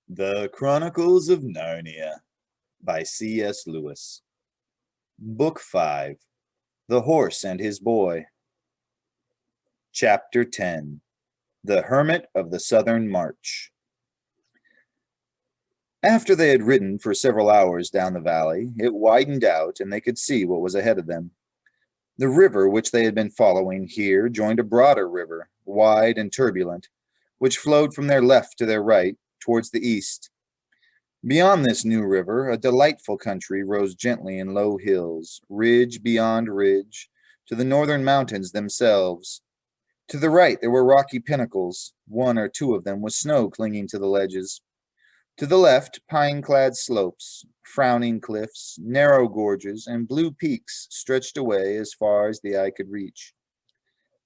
The Chronicles of Narnia by C.S. Lewis. Book 5. The Horse and His Boy. Chapter 10. The Hermit of the Southern March. After they had ridden for several hours down the valley, it widened out and they could see what was ahead of them. The river which they had been following here joined a broader river, wide and turbulent, which flowed from their left to their right, towards the east. Beyond this new river, a delightful country rose gently in low hills, ridge beyond ridge, to the northern mountains themselves. To the right there were rocky pinnacles, one or two of them with snow clinging to the ledges. To the left, pine-clad slopes, frowning cliffs, narrow gorges, and blue peaks stretched away as far as the eye could reach.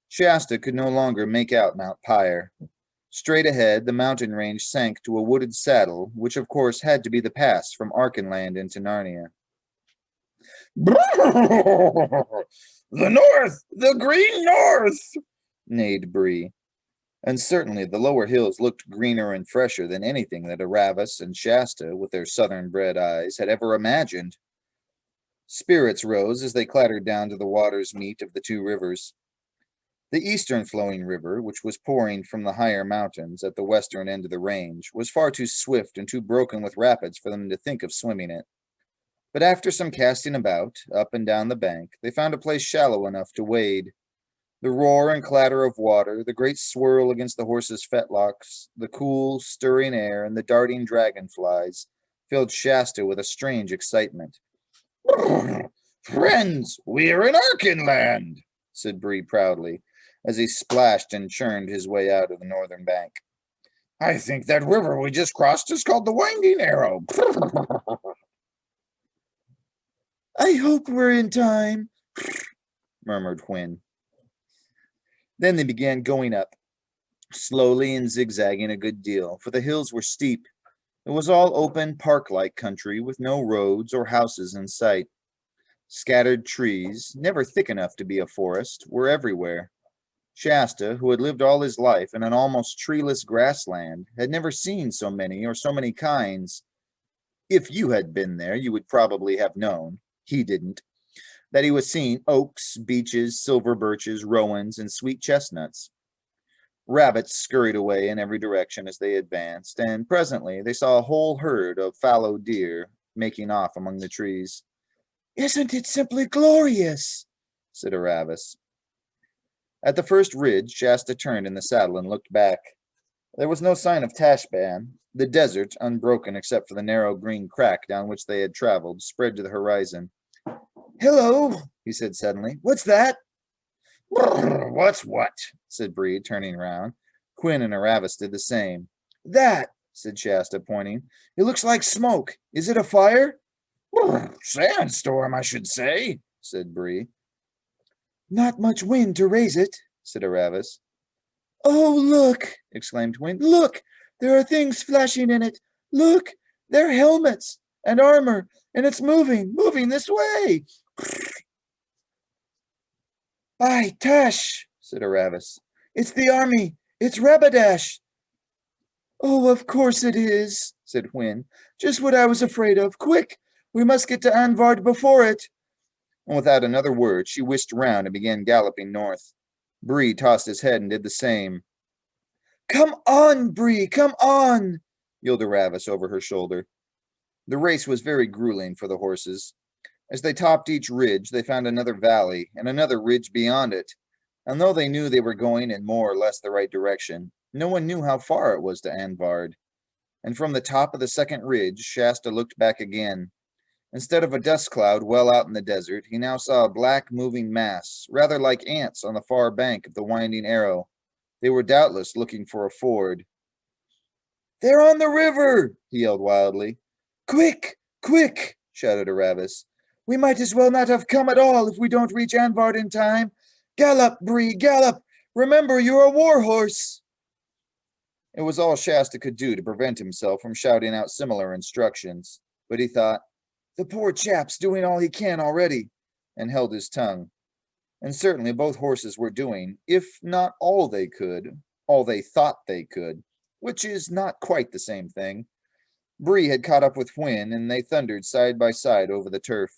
Shasta could no longer make out Mount Pyre. Straight ahead, the mountain range sank to a wooded saddle, which of course had to be the pass from Archenland into Narnia. The north! The green north! Neighed Bree. And certainly the lower hills looked greener and fresher than anything that Aravis and Shasta, with their southern-bred eyes, had ever imagined. Spirits rose as they clattered down to the water's meet of the two rivers. The eastern flowing river, which was pouring from the higher mountains at the western end of the range, was far too swift and too broken with rapids for them to think of swimming it. But after some casting about, up and down the bank, they found a place shallow enough to wade. The roar and clatter of water, the great swirl against the horses' fetlocks, the cool, stirring air, and the darting dragonflies filled Shasta with a strange excitement. Friends, we're in Archenland, said Bree proudly, as he splashed and churned his way out of the northern bank. I think that river we just crossed is called the Winding Arrow. I hope we're in time, murmured Hwin. Then they began going up, slowly and zigzagging a good deal, for the hills were steep. It was all open, park-like country with no roads or houses in sight. Scattered trees, never thick enough to be a forest, were everywhere. Shasta, who had lived all his life in an almost treeless grassland, had never seen so many or so many kinds. If you had been there, you would probably have known, he didn't, that he was seeing oaks, beeches, silver birches, rowans, and sweet chestnuts. Rabbits scurried away in every direction as they advanced, and presently they saw a whole herd of fallow deer making off among the trees. Isn't it simply glorious? Said Aravis. At the first ridge, Shasta turned in the saddle and looked back. There was no sign of Tashban. The desert, unbroken except for the narrow green crack down which they had traveled, spread to the horizon. Hello, he said suddenly. What's that? What's what? Said Bree, turning round. Hwin and Aravis did the same. That, said Shasta, pointing. It looks like smoke. Is it a fire? Sandstorm, I should say, said Bree. Not much wind to raise it, said Aravis. Oh, look, exclaimed Hwin. Look, there are things flashing in it. Look, they're helmets and armor, and it's moving this way. By Tash, said Aravis. It's the army. It's Rabadash. Oh, of course it is, said Hwin. Just what I was afraid of. Quick, we must get to Anvard before it. And without another word, she whisked round and began galloping north. Bree tossed his head and did the same. Come on, Bree, come on, yelled Aravis over her shoulder. The race was very grueling for the horses. As they topped each ridge, they found another valley and another ridge beyond it, and though they knew they were going in more or less the right direction, no one knew how far it was to Anvard. And from the top of the second ridge, Shasta looked back again. Instead of a dust cloud well out in the desert, he now saw a black moving mass, rather like ants on the far bank of the Winding Arrow. They were doubtless looking for a ford. They're on the river, he yelled wildly. Quick, quick, shouted Aravis. We might as well not have come at all if we don't reach Anvard in time. Gallop, Bree, gallop. Remember, you're a war horse. It was all Shasta could do to prevent himself from shouting out similar instructions, but he thought, the poor chap's doing all he can already, and held his tongue. And certainly both horses were doing, if not all they could, all they thought they could, which is not quite the same thing. Bree had caught up with Hwin, and they thundered side by side over the turf.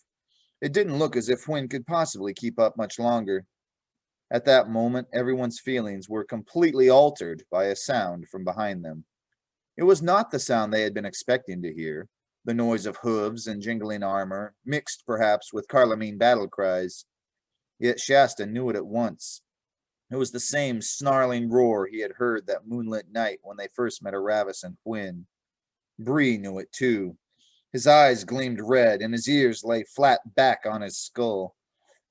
It didn't look as if Hwin could possibly keep up much longer. At that moment, everyone's feelings were completely altered by a sound from behind them. It was not the sound they had been expecting to hear, the noise of hooves and jingling armor, mixed perhaps with Carlamine battle cries. Yet Shasta knew it at once. It was the same snarling roar he had heard that moonlit night when they first met Aravis and Hwin. Bree knew it too. His eyes gleamed red, and his ears lay flat back on his skull.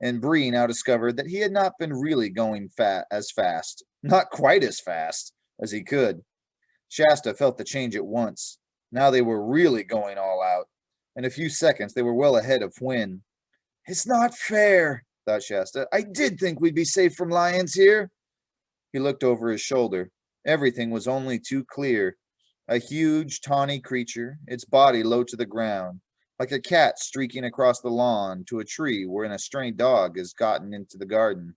And Bree now discovered that he had not been really going as fast, not quite as fast, as he could. Shasta felt the change at once. Now they were really going all out. In a few seconds, they were well ahead of Hwin. It's not fair, thought Shasta. I did think we'd be safe from lions here. He looked over his shoulder. Everything was only too clear. A huge, tawny creature, its body low to the ground, like a cat streaking across the lawn to a tree wherein a stray dog has gotten into the garden,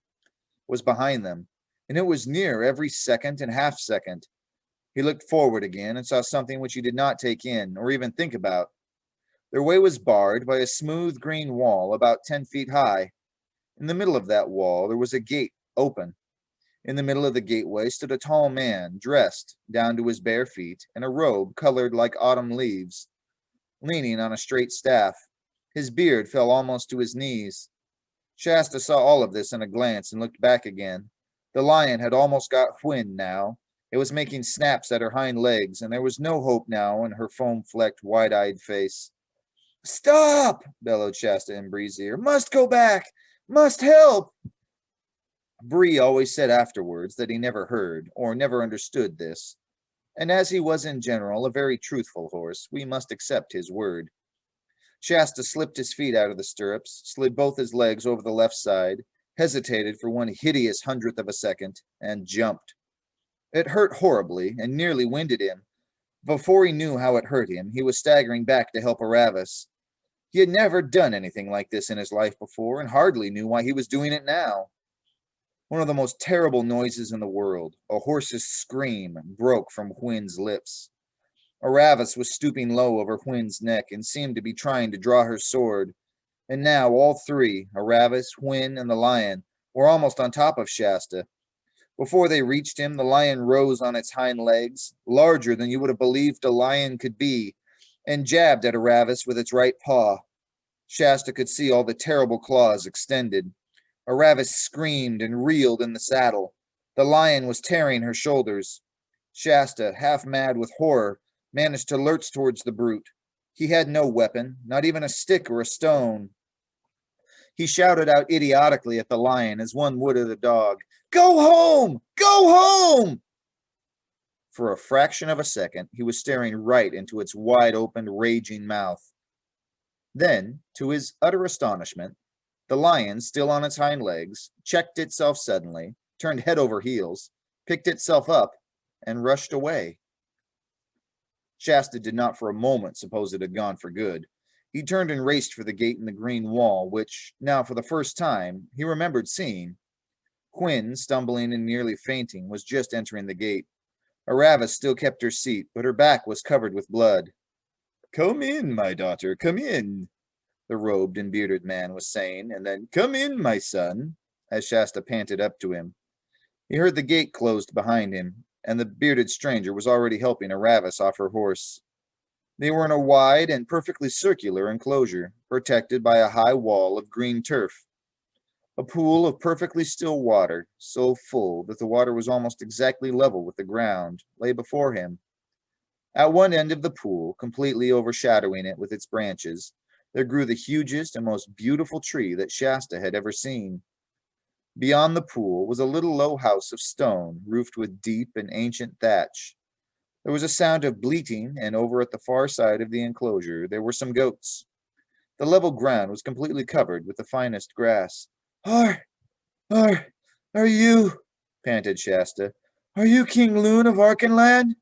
was behind them, and it was near every second and half second. He looked forward again and saw something which he did not take in or even think about. Their way was barred by a smooth green wall about 10 feet high. In the middle of that wall there was a gate open. In the middle of the gateway stood a tall man, dressed down to his bare feet in a robe colored like autumn leaves, leaning on a straight staff. His beard fell almost to his knees. Shasta saw all of this in a glance and looked back again. The lion had almost got Hwin now. It was making snaps at her hind legs, and there was no hope now in her foam-flecked, wide-eyed face. Stop! Bellowed Shasta in Bree's ear. Must go back! Must help! Bree always said afterwards that he never heard or never understood this, and as he was in general a very truthful horse, we must accept his word. Shasta slipped his feet out of the stirrups, slid both his legs over the left side, hesitated for one hideous hundredth of a second, and jumped. It hurt horribly and nearly winded him. Before he knew how it hurt him, he was staggering back to help Aravis. He had never done anything like this in his life before and hardly knew why he was doing it now. One of the most terrible noises in the world, a horse's scream, broke from Hwin's lips. Aravis was stooping low over Hwin's neck and seemed to be trying to draw her sword. And now all three, Aravis, Hwin, and the lion, were almost on top of Shasta. Before they reached him, the lion rose on its hind legs, larger than you would have believed a lion could be, and jabbed at Aravis with its right paw. Shasta could see all the terrible claws extended. Aravis screamed and reeled in the saddle. The lion was tearing her shoulders. Shasta, half mad with horror, managed to lurch towards the brute. He had no weapon, not even a stick or a stone. He shouted out idiotically at the lion as one would at a dog. Go home! Go home! For a fraction of a second, he was staring right into its wide-open, raging mouth. Then, to his utter astonishment, the lion, still on its hind legs, checked itself suddenly, turned head over heels, picked itself up, and rushed away. Shasta did not for a moment suppose it had gone for good. He turned and raced for the gate in the green wall, which, now for the first time, he remembered seeing. Hwin, stumbling and nearly fainting, was just entering the gate. Aravis still kept her seat, but her back was covered with blood. Come in, my daughter, come in, the robed and bearded man was saying, and then, come in, my son, as Shasta panted up to him. He heard the gate closed behind him, and the bearded stranger was already helping Aravis off her horse. They were in a wide and perfectly circular enclosure, protected by a high wall of green turf. A pool of perfectly still water, so full that the water was almost exactly level with the ground, lay before him. At one end of the pool, completely overshadowing it with its branches, there grew the hugest and most beautiful tree that Shasta had ever seen. Beyond the pool was a little low house of stone, roofed with deep and ancient thatch. There was a sound of bleating, and over at the far side of the enclosure there were some goats. The level ground was completely covered with the finest grass. Are you, panted Shasta, are you King Loon of Arkenland?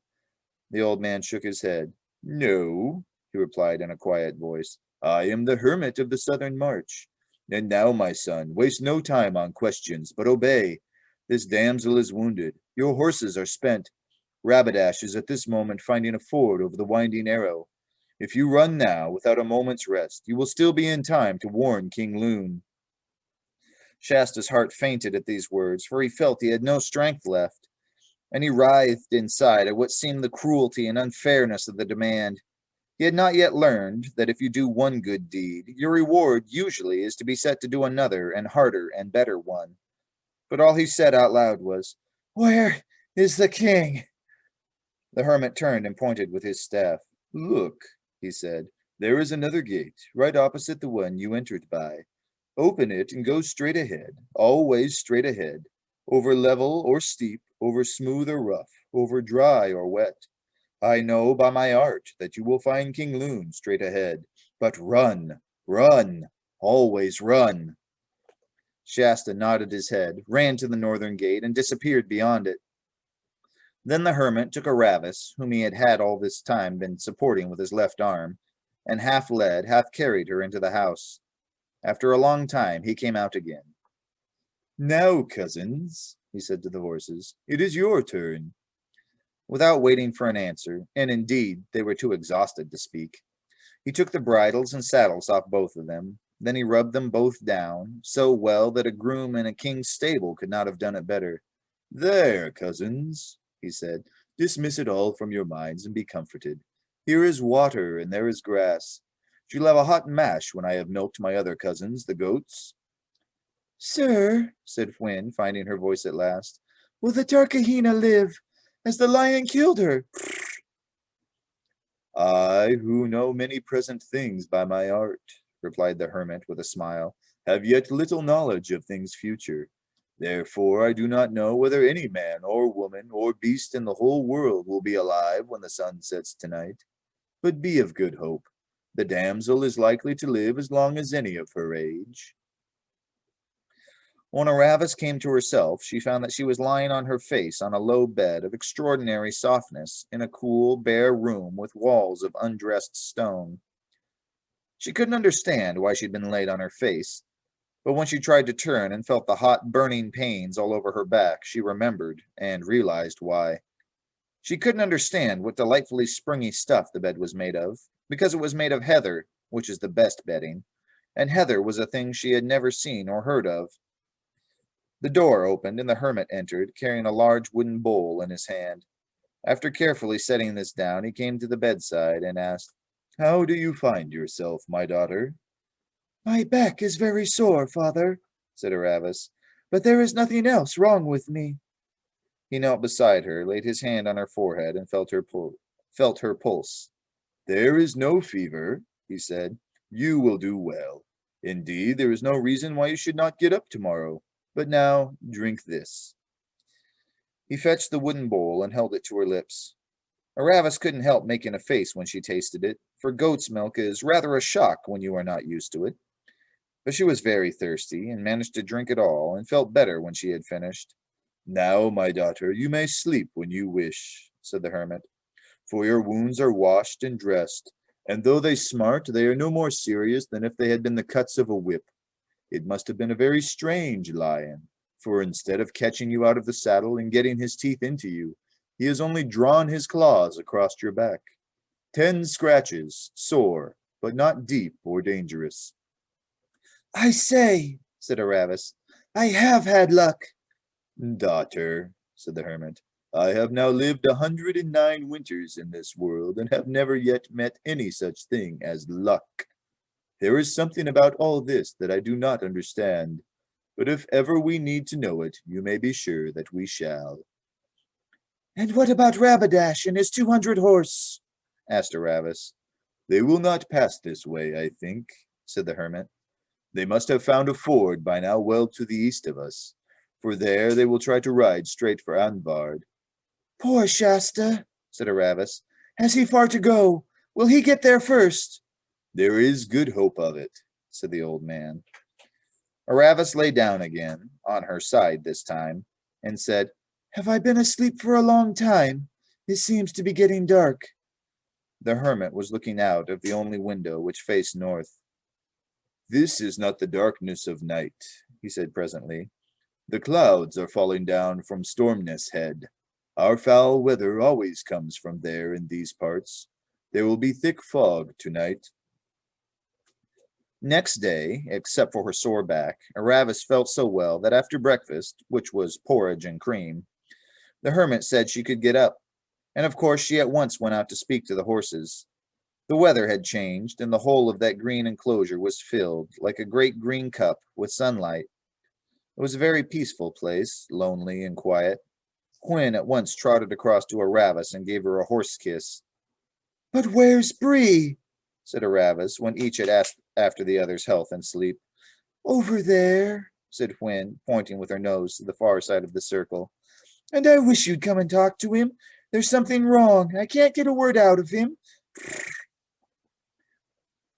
The old man shook his head. No, he replied in a quiet voice. I am the Hermit of the Southern March. And now, my son, waste no time on questions, but obey. This damsel is wounded. Your horses are spent. Rabadash is at this moment finding a ford over the winding arrow. If you run now, without a moment's rest, you will still be in time to warn King Loon. Shasta's heart fainted at these words, for he felt he had no strength left, and he writhed inside at what seemed the cruelty and unfairness of the demand. He had not yet learned that if you do one good deed, your reward usually is to be set to do another and harder and better one. But all he said out loud was, "Where is the king?" The hermit turned and pointed with his staff. Look, he said, there is another gate, right opposite the one you entered by. Open it and go straight ahead, always straight ahead, over level or steep, over smooth or rough, over dry or wet. I know by my art that you will find King Loon straight ahead, but run, run, always run. Shasta nodded his head, ran to the northern gate, and disappeared beyond it. Then the hermit took a Ravis, whom he had all this time been supporting with his left arm, and half led, half carried her into the house. After a long time, he came out again. Now, cousins, he said to the horses, it is your turn. Without waiting for an answer, and indeed they were too exhausted to speak, he took the bridles and saddles off both of them. Then he rubbed them both down, so well that a groom in a king's stable could not have done it better. There, cousins, he said, dismiss it all from your minds and be comforted. Here is water and there is grass. You'll have a hot mash when I have milked my other cousins, the goats. "Sir," said Fwyn, finding her voice at last, "will the Tarkahina live, as the lion killed her?" I, who know many present things by my art, replied the hermit with a smile, have yet little knowledge of things future. Therefore I do not know whether any man or woman or beast in the whole world will be alive when the sun sets tonight. But be of good hope. The damsel is likely to live as long as any of her age. When Aravis came to herself, she found that she was lying on her face on a low bed of extraordinary softness in a cool, bare room with walls of undressed stone. She couldn't understand why she'd been laid on her face, but when she tried to turn and felt the hot, burning pains all over her back, she remembered and realized why. She couldn't understand what delightfully springy stuff the bed was made of, because it was made of heather, which is the best bedding, and heather was a thing she had never seen or heard of. The door opened and the hermit entered, carrying a large wooden bowl in his hand. After carefully setting this down, he came to the bedside and asked, How do you find yourself, my daughter? "My back is very sore, father," said Aravis, "but there is nothing else wrong with me." He knelt beside her, laid his hand on her forehead, and felt her pulse. There is no fever, he said. You will do well. Indeed, there is no reason why you should not get up tomorrow. But now, drink this. He fetched the wooden bowl and held it to her lips. Aravis couldn't help making a face when she tasted it, for goat's milk is rather a shock when you are not used to it. But she was very thirsty, and managed to drink it all, and felt better when she had finished. Now, my daughter, you may sleep when you wish, said the hermit, for your wounds are washed and dressed, and though they smart, they are no more serious than if they had been the cuts of a whip. It must have been a very strange lion, for instead of catching you out of the saddle and getting his teeth into you, he has only drawn his claws across your back. 10 scratches, sore, but not deep or dangerous. "I say," said Aravis, "I have had luck." Daughter, said the hermit, I have now lived 109 winters in this world, and have never yet met any such thing as luck. There is something about all this that I do not understand, but if ever we need to know it, you may be sure that we shall. "And what about Rabadash and his 200 horse?" asked Aravis. They will not pass this way, I think, said the hermit. They must have found a ford by now well to the east of us, for there they will try to ride straight for Anvard. "Poor Shasta," said Aravis. "Has he far to go? Will he get there first?" There is good hope of it, said the old man. Aravis lay down again, on her side this time, and said, "Have I been asleep for a long time? It seems to be getting dark." The hermit was looking out of the only window which faced north. This is not the darkness of night, he said presently. The clouds are falling down from Stormness Head. Our foul weather always comes from there in these parts. There will be thick fog tonight. Next day, except for her sore back, Aravis felt so well that after breakfast, which was porridge and cream, the hermit said she could get up, and of course she at once went out to speak to the horses. The weather had changed, and the whole of that green enclosure was filled, like a great green cup, with sunlight. It was a very peaceful place, lonely and quiet. Quinn at once trotted across to Aravis and gave her a horse kiss. But where's Bree? Said Aravis, when each had asked after the other's health and sleep. Over there, said Quinn, pointing with her nose to the far side of the circle. And I wish you'd come and talk to him. There's something wrong. I can't get a word out of him.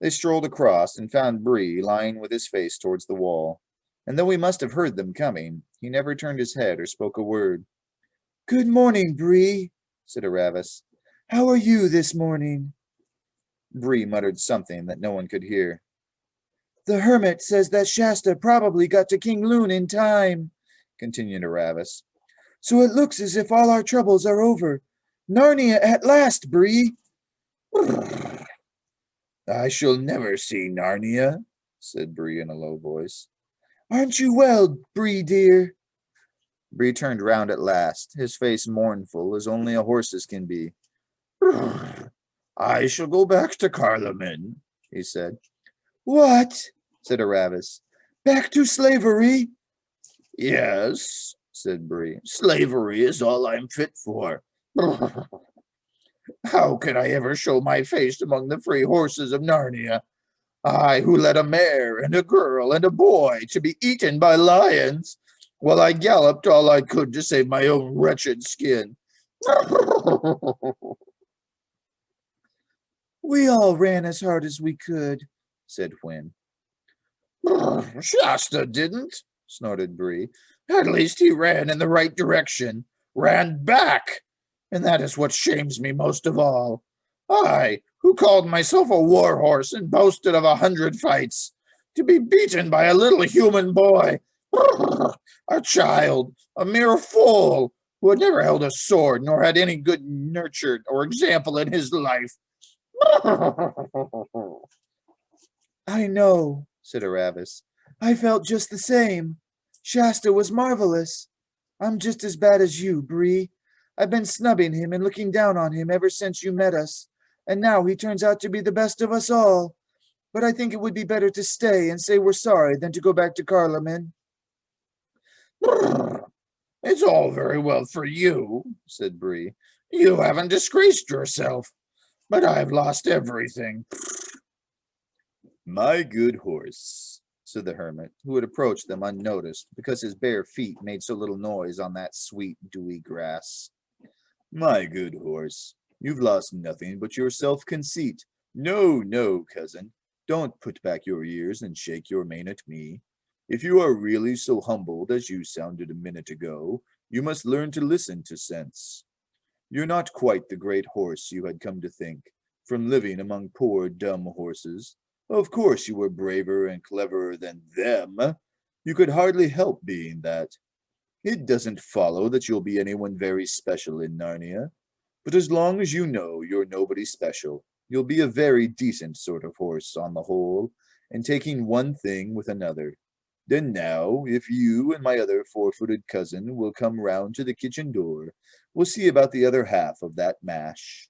They strolled across and found Bree lying with his face towards the wall, and though he must have heard them coming, he never turned his head or spoke a word. Good morning, Bree, said Aravis. How are you this morning? Bree muttered something that no one could hear. The hermit says that Shasta probably got to King Loon in time, continued Aravis. So it looks as if all our troubles are over. Narnia at last, Bree. I shall never see Narnia, said Bree in a low voice. Aren't you well, Bree, dear? Bree turned round at last, his face mournful as only a horse's can be. I shall go back to Carloman, he said. What? said Aravis. Back to slavery? Yes, said Bree. Slavery is all I'm fit for. How can I ever show my face among the free horses of Narnia? I who led a mare and a girl and a boy to be eaten by lions, while I galloped all I could to save my own wretched skin. We all ran as hard as we could, said Wynne. Shasta didn't, snorted Bree. At least he ran in the right direction, ran back, and that is what shames me most of all. I, who called myself a war horse and boasted of 100 fights, to be beaten by a little human boy, a child, a mere fool, who had never held a sword nor had any good nurture or example in his life. I know, said Aravis. I felt just the same. Shasta was marvelous. I'm just as bad as you, Bree. I've been snubbing him and looking down on him ever since you met us, and now he turns out to be the best of us all. But I think it would be better to stay and say we're sorry than to go back to Carloman. It's all very well for you, said Bree. You haven't disgraced yourself, but I've lost everything. My good horse, said the hermit, who had approached them unnoticed because his bare feet made so little noise on that sweet, dewy grass. My good horse, you've lost nothing but your self-conceit. No, no, cousin, don't put back your ears and shake your mane at me. If you are really so humbled as you sounded a minute ago, you must learn to listen to sense. You're not quite the great horse you had come to think, from living among poor, dumb horses. Of course you were braver and cleverer than them. You could hardly help being that. It doesn't follow that you'll be anyone very special in Narnia, but as long as you know you're nobody special, you'll be a very decent sort of horse on the whole, and taking one thing with another. Then now, if you and my other four-footed cousin will come round to the kitchen door, we'll see about the other half of that mash.